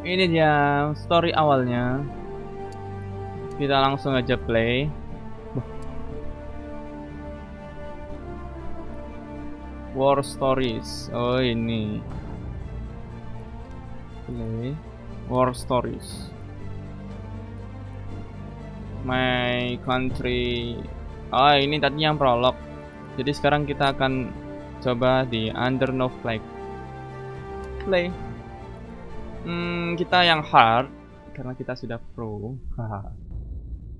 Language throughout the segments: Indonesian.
Ini dia story awalnya. Kita langsung aja play. War Stories. Oh ini. Play War Stories. My country. Oh ini tadi yang prolog. Jadi sekarang kita akan coba di Under No Flag. Play. Kita yang hard karena kita sudah pro.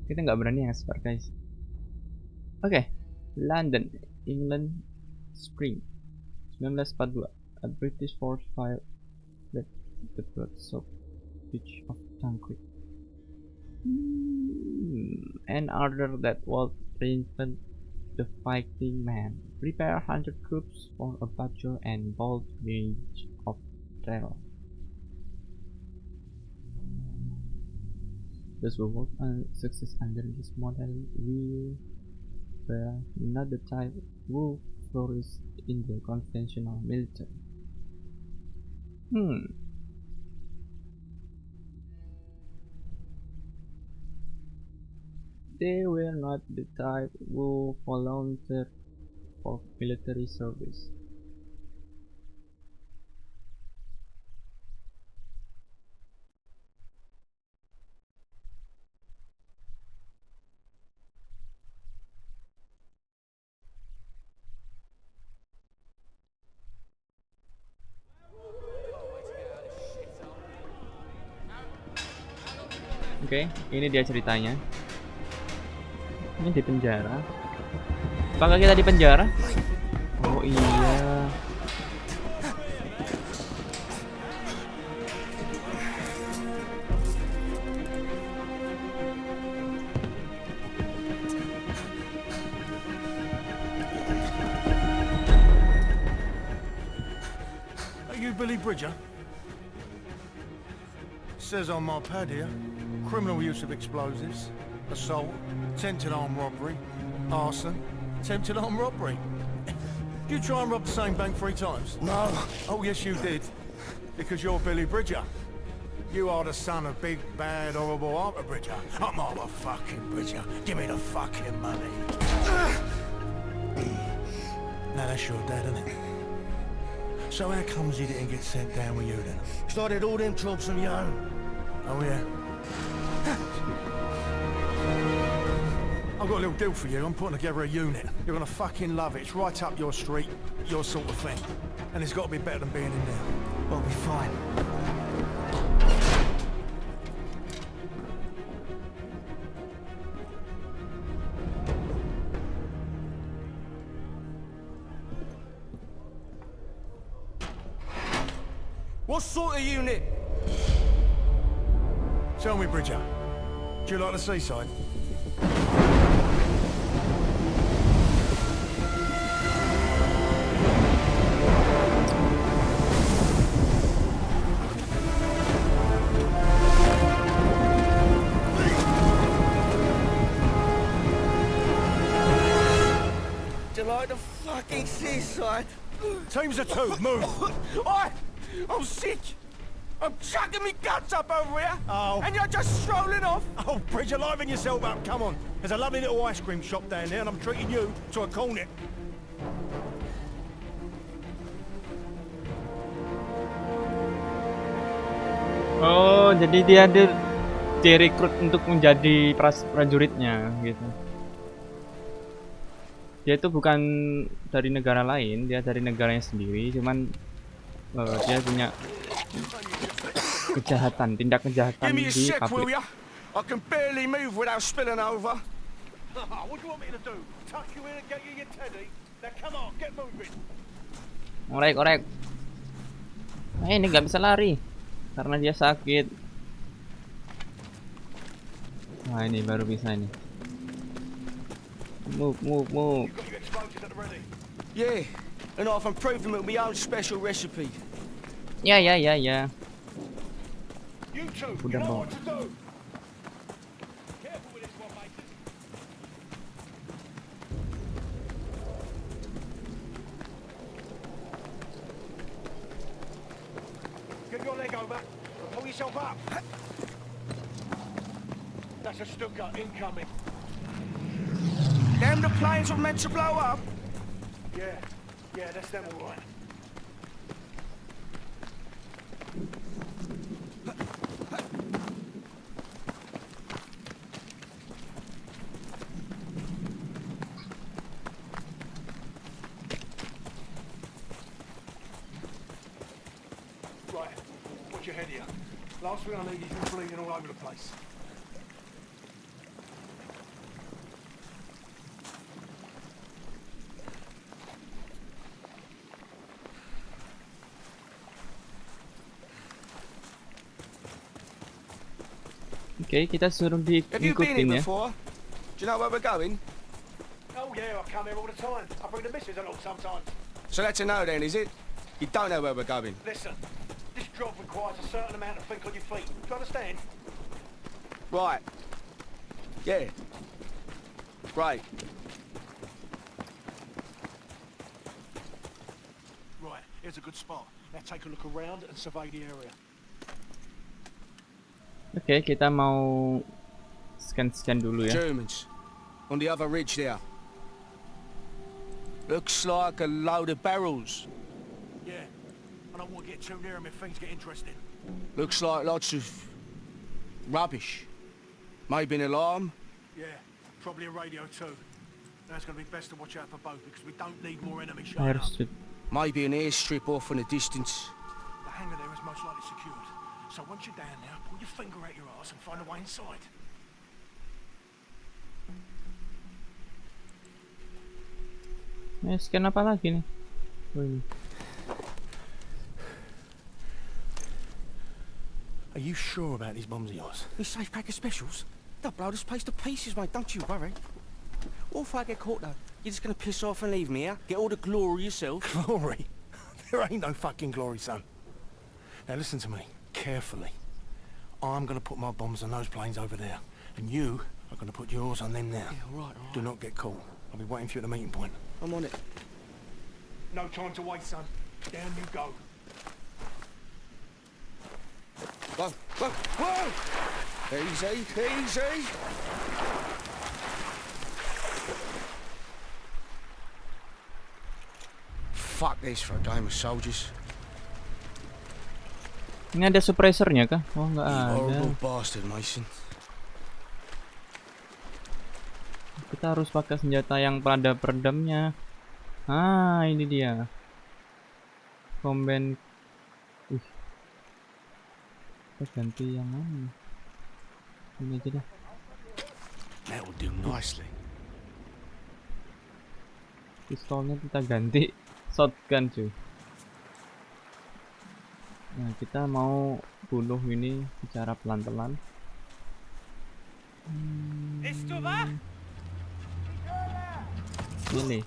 Kita nggak berani yang expert guys. Oke. London, England, Spring 1942. A British force fired the blood-soaked beach of Dunkirk. An order that would strengthen the fighting men. Prepare 100 troops for a battle and bold rage of terror. Those who work on success under this model will bear another type who flourish in the conventional military. They were not the type who volunteered for military service. Oke, ini dia ceritanya. Ini di penjara. Apakah kita di penjara? Oh iya. Are you Billy Bridger? Says on my pad here, criminal use of explosives, assault, attempted armed robbery, arson, attempted armed robbery. Did you try and rob the same bank 3 times? No. Oh, yes, you did. Because you're Billy Bridger. You are the son of big, bad, horrible Arthur Bridger. I'm Arthur fucking Bridger. Give me the fucking money. Now, that's your dad, isn't it? So how comes he didn't get sent down with you, then? Started all them jobs on your own. Oh, yeah. I've got a little deal for you. I'm putting together a unit. You're gonna fucking love it. It's right up your street, your sort of thing. And it's got to be better than being in there. I'll be fine. What sort of unit? Tell me, Bridger. Do you like the seaside? Do you like the fucking seaside? Teams of 2, move! I'm sick. I'm chucking me guts up over here. Oh. And you're just strolling off. Oh, Bridger, liven yourself up, come on. There's a lovely little ice cream shop down there and I'm treating you to a cornet. Oh, jadi dia direkrut untuk menjadi prajuritnya gitu. Dia itu bukan dari negara lain, dia dari negaranya sendiri, cuman dia punya kejahatan, tindak kejahatan Give me a di sec, will pabrik. ya? I can barely move without spilling over. What do you want me to do? Tuck you in and get you your teddy? Now come on, get moving. Korek. Ini nggak bisa lari karena dia sakit. Nah ini baru bisa ini. Move. You got your explosives at the ready. Yeah, and I've improved them with my own special recipe. Ya. You two, you Udah know bawa. what to do. Careful with this one, mate. Get your leg over. Pull your yourself up. That's a Stuka incoming. Them the planes were meant to blow up? Yeah, that's them all right. Right, watch your head here. Last thing I need is you bleeding all over the place. Oke, kita suruh Have you been here diikutin ya. before? Do you know where we're going? Oh yeah, I come here all the time. I bring the missus along sometimes. So that's a no then, is it? You don't know where we're going? Listen, this job requires a certain amount of think on your feet. Do you understand? Right. Yeah. Right. Right, here's a good spot. Now take a look around and survey the area. Oke, kita mau scan dulu ya. Germans. On the other ridge there. Looks like a load of barrels. Yeah, I don't want to get too near them if things get interesting. Looks like lots of rubbish. Maybe an alarm. Yeah, probably a radio too. Now it's going to be best to watch out for both because we don't need more enemy showing up. Airstrip. Maybe an airstrip off in the distance. The hangar there is most likely secured. So once you're down there, pull your finger out your ass and find a way inside. Scan apa lagi nih? Oh, ini. Are you sure about these bombs of yours? These safe pack of specials? They'll blow this place to pieces, mate. Don't you worry. What if I get caught, though? You're just gonna piss off and leave me here? Get all the glory yourself? Glory? There ain't no fucking glory, son. Now listen to me, carefully. I'm gonna put my bombs on those planes over there, and you are gonna put yours on them now. Yeah, all right. Do not get caught. I'll be waiting for you at the meeting point. I'm on it. No time to waste, son. Down you go. Whoa, whoa, whoa! Easy, easy! Fuck this for a game of soldiers. Ini ada suppressornya kah? Oh, nggak You ada. horrible bastard, Mason. Kita harus pakai senjata yang pada peredamnya. Ah, ini dia. Combat. Kita ganti yang mana? Ini aja deh. That'll do nicely. Pistolnya kita ganti shotgun cuy. Nah, kita mau bunuh ini secara pelan-pelan. Ini.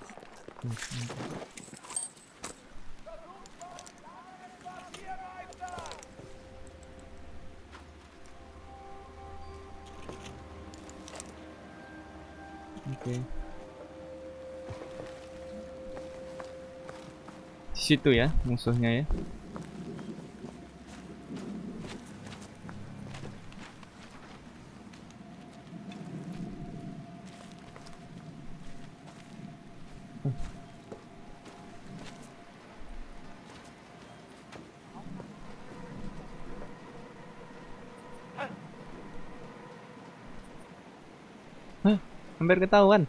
Oke. Di situ ya musuhnya ya. Hah, hampir ketahuan.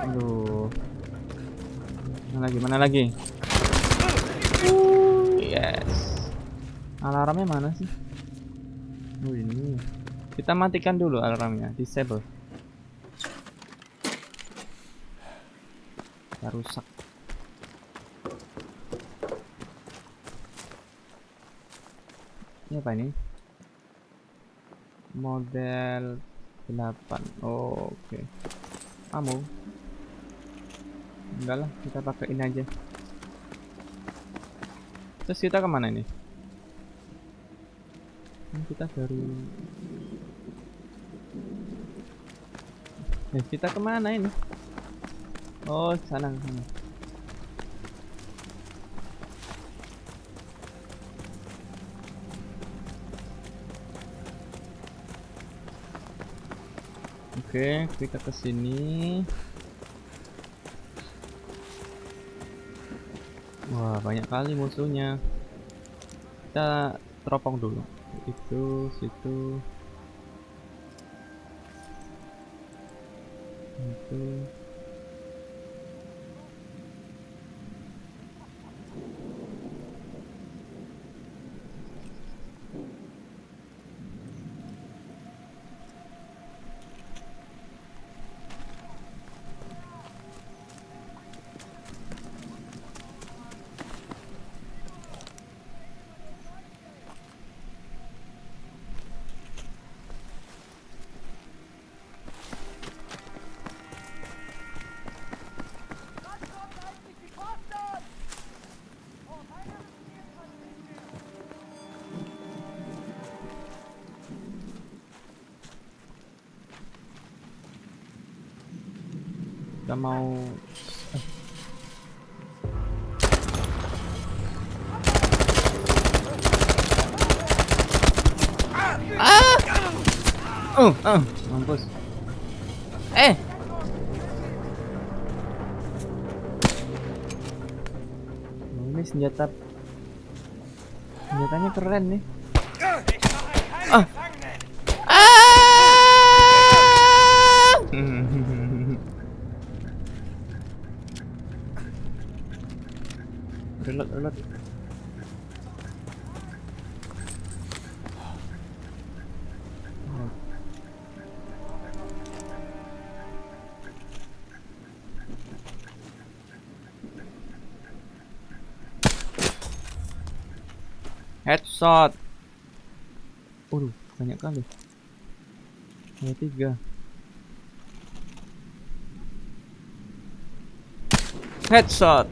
Aduh. Mana lagi? Yes. Alarmnya mana sih? Oh, ini. Kita matikan dulu alarmnya, disable. Kita rusak. Ini apa ini? Model 8. Oh, oke. Ammo. Enggak lah, kita pakai ini aja. Terus kita kemana ini? Ini kita dari... kita kemana ini? Oh, sana. Oke, kita ke sini. Wah, banyak kali musuhnya. Kita teropong dulu. Itu, situ. Itu. Kita mau mampus. Oh, ini senjatanya keren nih. Reload. Headshot. Banyak kali. Ada 3. Headshot.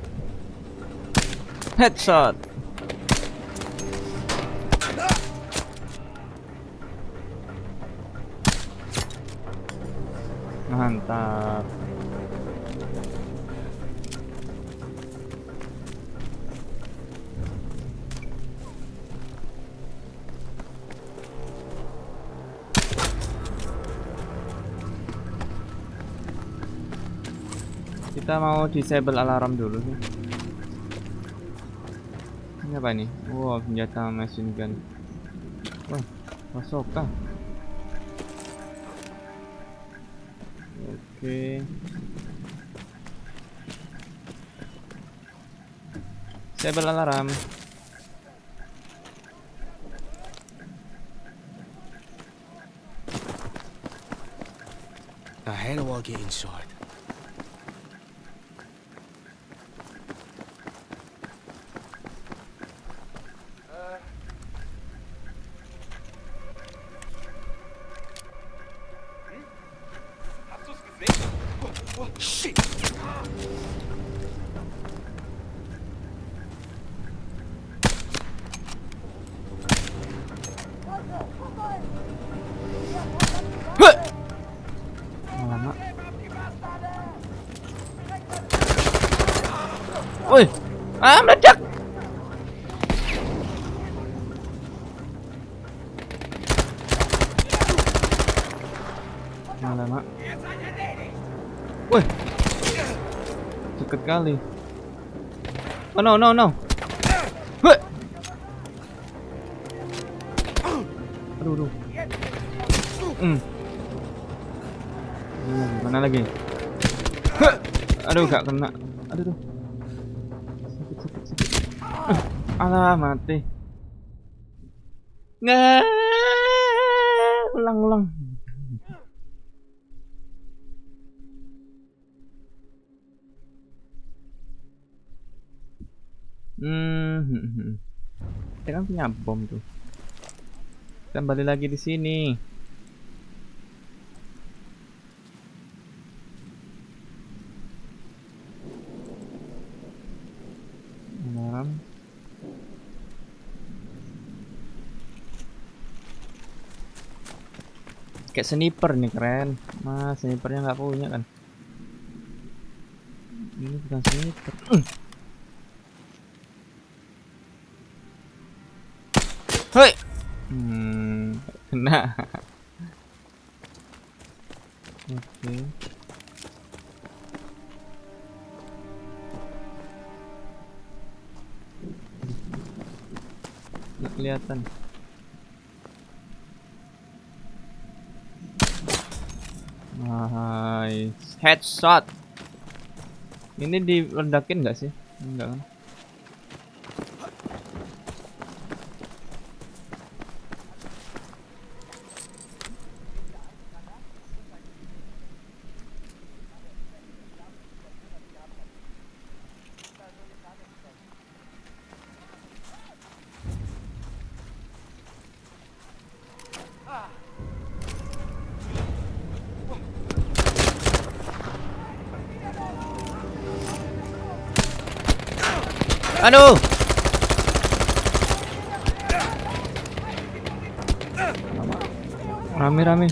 Mantap. Kita mau disable alarm dulu sih. Ini apa nih? Wow, senjata machine gun. Wah, pasokan. Oke. Disable alarm. Now how do I get inside? Shit! Lama. Woi, meledak. Lama. Woi, deket kali. Oh no. Woi. Aduh. Mana lagi? Aduh, gak kena. Aduh. Sakit. Alah, mati. Nggak. Ulang. Kita kan punya bom tuh. Kita kembali lagi di sini. Alarm. Kayak sniper nih, keren. Mas, snipernya nggak punya kan? Ini bukan sniper. Hei. Kena. Oke. Nggak kelihatan. Nice. Headshot. Ini diledakin nggak sih? Enggak kan? Aduh. Rame-rame.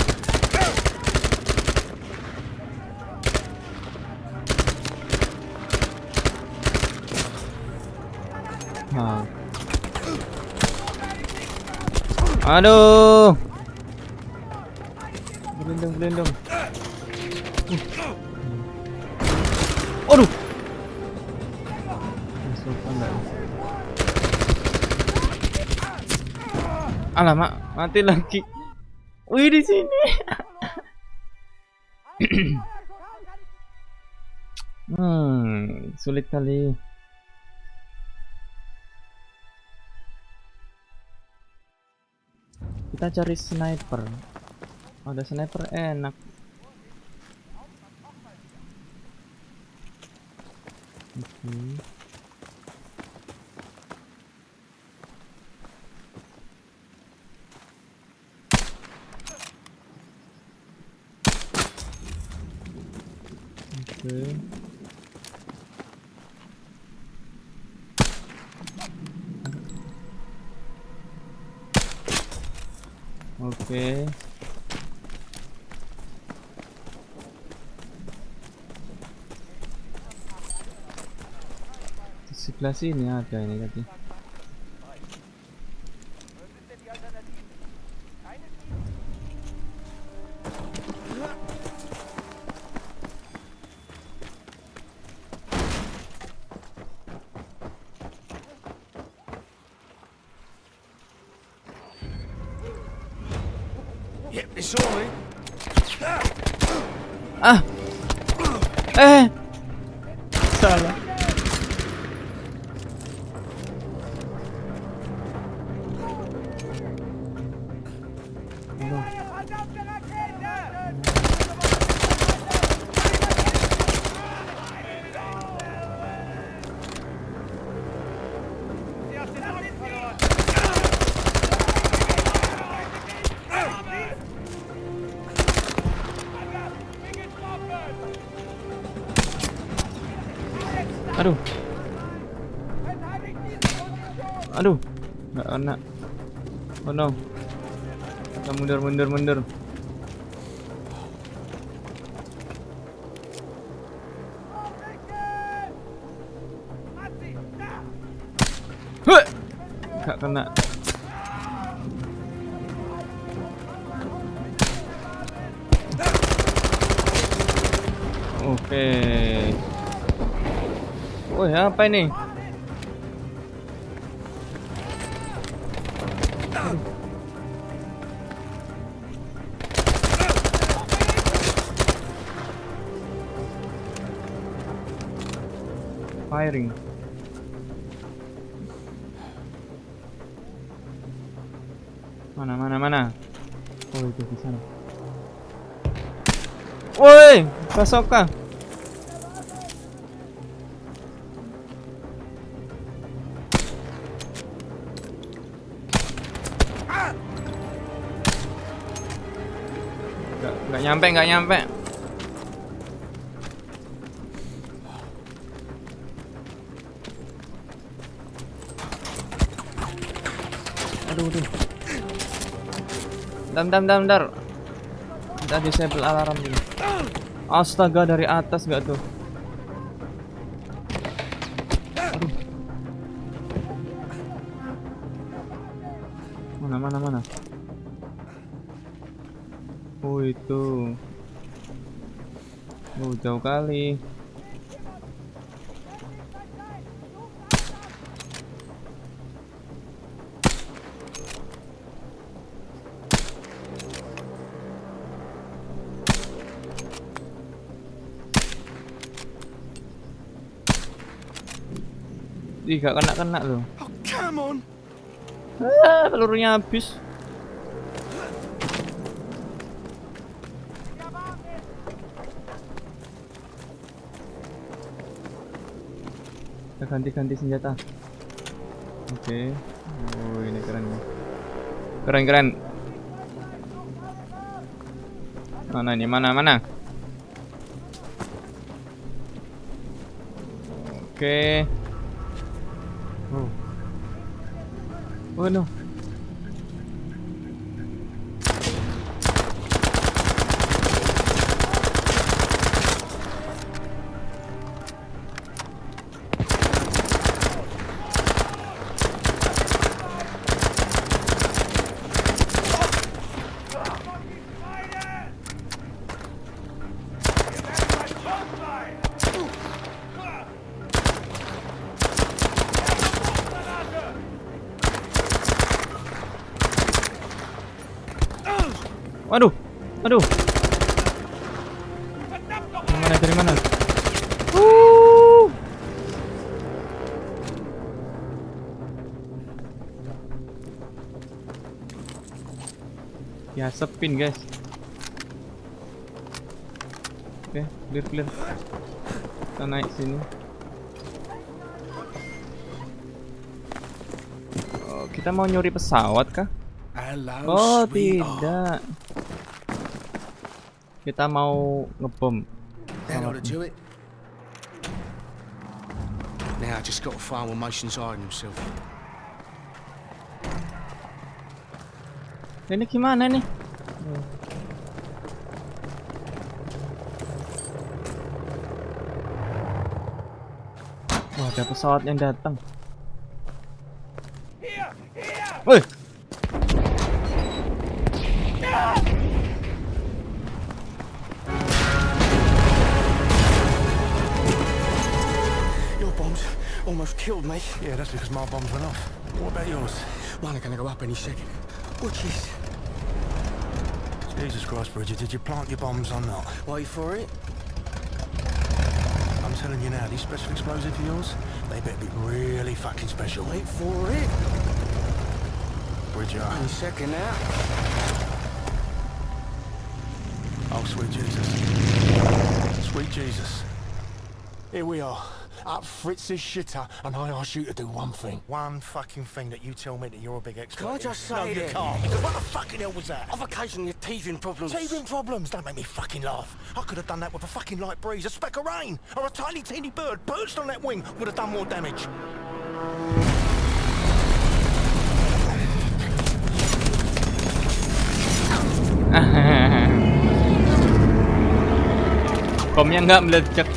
Nah. Aduh. Berlindung. Aduh. Alamak, mati lagi. Wih, di sini. Sulit kali. Kita cari sniper. Oh, ada sniper enak. Oke. Oke. Di sebelah sini ada ini tadi. Yep, it's all me. Ah. Salah. Aduh, nggak kena. Oh no. Kita mundur. Nggak kena. Oke. Woi, apa ini? Firing. Mana? Oh, itu di sana. Woi, pasoka. Nyampe nggak nyampe? Aduh. Bentar. Kita disable alarm dulu. Astaga, dari atas nggak tuh? Aduh. Mana? Oh itu. Oh jauh kali. Ih, gak kena loh. Oh, come on! Pelurunya habis. Kita ganti senjata. Oke. Oh, ini keren nih. Keren. Mana ini? Mana? Oke. Oh no. Waduh. Dari mana? Ya, sepin guys. Oke, clear. Kita naik sini. Oh, kita mau nyuri pesawat kah? Oh tidak. Kita mau ngebom. Now I just got to find where Mason's hiding himself. Ini gimana nih? Wah, ada pesawat yang datang. Woi. Almost killed me. Yeah, that's because my bombs went off. What about yours? Mine are gonna go up any second. Watch this. Jesus Christ, Bridget, did you plant your bombs or not? Wait for it. I'm telling you now, these special explosives of yours, they better be really fucking special. Wait for it. Bridget. Any second now. Oh, sweet Jesus. Sweet Jesus. Here we are. Up Fritz's shitter, and I ask you to do one thing. One fucking thing that you tell me that you're a big expert Can I in. just say No, you that- can't. Because what the fucking hell was that? I've occasionally had teething problems. Teething problems? Don't make me fucking laugh. I could have done that with a fucking light breeze, a speck of rain, or a tiny teeny bird perched on that wing would have done more damage. Bomnya nggak meledak.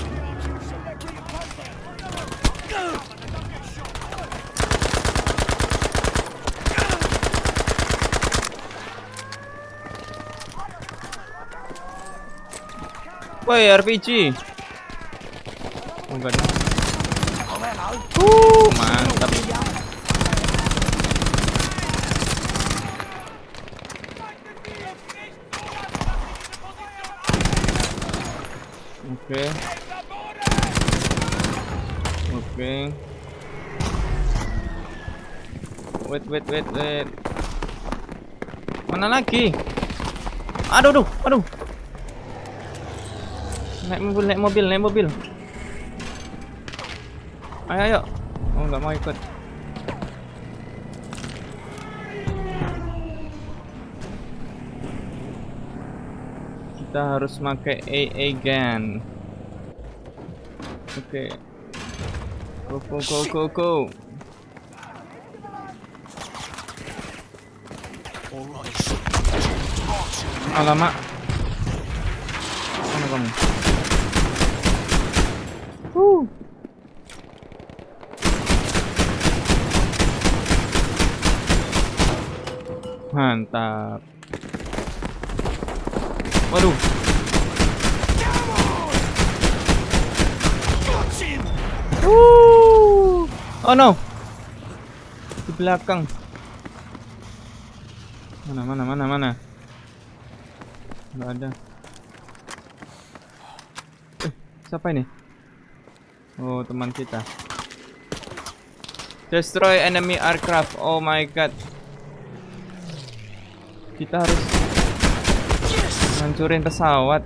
Woi, RPG. Oh, enggak ada. Mantap. Oke. Wait. Mana lagi? Aduh. Naik mobil. Ayo. Oh, nggak mau ikut. Kita harus pakai AA gun. Oke. Go. Alamak. Mana kamu? Mantap. Waduh. Oh no. Di belakang. Mana? Nggak ada. Siapa ini? Oh, teman kita. Destroy enemy aircraft. Oh my god. Kita harus hancurin pesawat.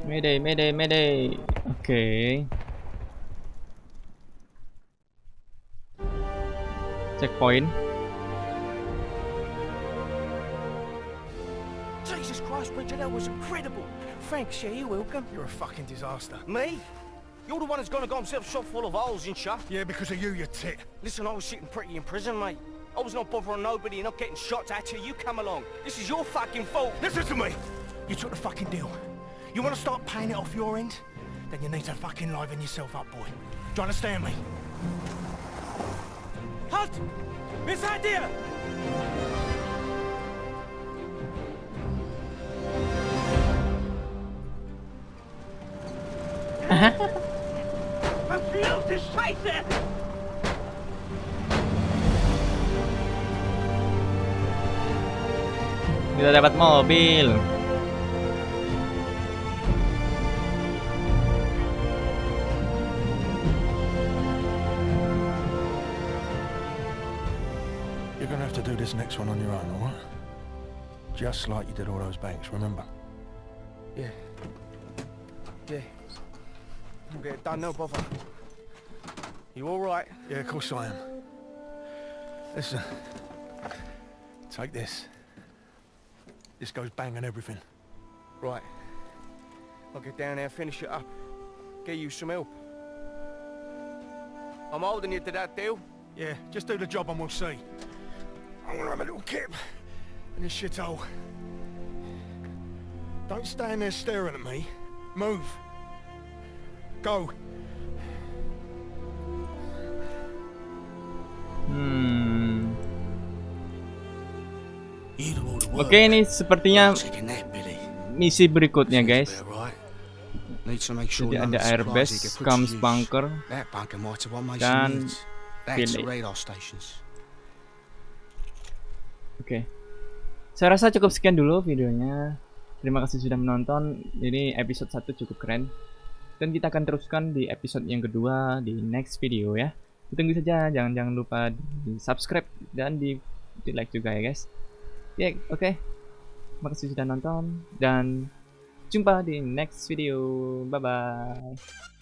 Mayday. Oke. Checkpoint. Jesus Christ, Bridget, that was incredible. Thanks, yeah, you're welcome. You're a fucking disaster. Me? You're the one who's gonna got himself shot full of holes and shit. Yeah, because of you, you tit. Listen, I was sitting pretty in prison, mate. I was not bothering nobody and not getting shots at you. You come along. This is your fucking fault. Listen to me. You took the fucking deal. You want to start paying it off your end? Then you need to fucking liven yourself up, boy. Do you understand me? Halt! Miss idea! Verfluchte Scheiße! Kita dapat mobil. You're gonna have to do this next one on your own, all right? Just like you did all those banks, remember? Yeah. I'll get it done, no bother. You alright? Yeah, of course I am. Listen. Take this. This goes bang and everything. Right. I'll get down there and finish it up. Get you some help. I'm holding you to that deal. Yeah, just do the job and we'll see. I'm gonna have a little kip in this shithole. Don't stand there staring at me. Move. Go. Oke, ini sepertinya misi berikutnya, guys. Jadi ada airbase, comms bunker, dan village. Oke. Saya rasa cukup sekian dulu videonya. Terima kasih sudah menonton. Ini episode 1 cukup keren. Dan kita akan teruskan di episode yang kedua di next video ya. Tunggu saja, jangan lupa di subscribe dan di like juga ya guys. Ya, oke. Terima kasih sudah nonton dan jumpa di next video. Bye bye.